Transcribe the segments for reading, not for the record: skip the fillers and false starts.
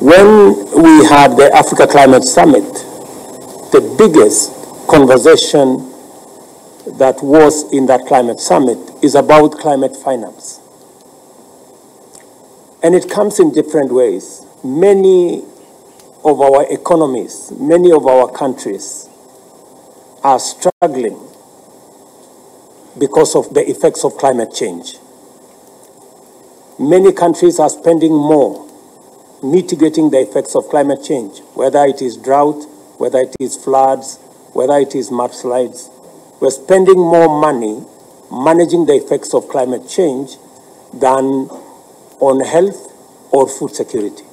When we had the Africa Climate Summit, the biggest conversation that was in that climate summit is about climate finance. And it comes in different ways. Many of our economies, many of our countries are struggling because of the effects of climate change. Many countries are spending more mitigating the effects of climate change, whether it is drought, whether it is floods, whether it is mudslides. We're spending more money managing the effects of climate change than on health or food security.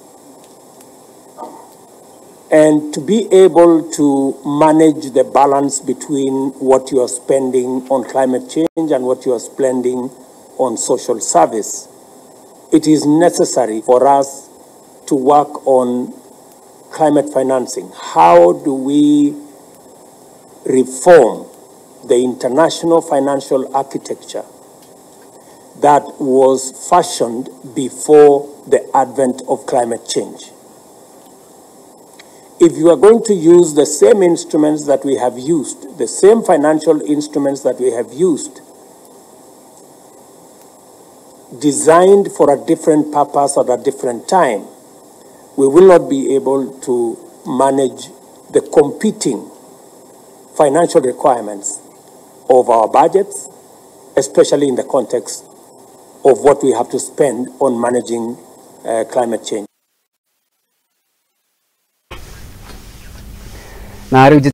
And to be able to manage the balance between what you are spending on climate change and what you are spending on social service, it is necessary for us to work on climate financing. How do we reform the international financial architecture that was fashioned before the advent of climate change? If you are going to use the same instruments that we have used, the same financial instruments that we have used, designed for a different purpose at a different time, we will not be able to manage the competing financial requirements of our budgets, especially in the context of what we have to spend on managing climate change.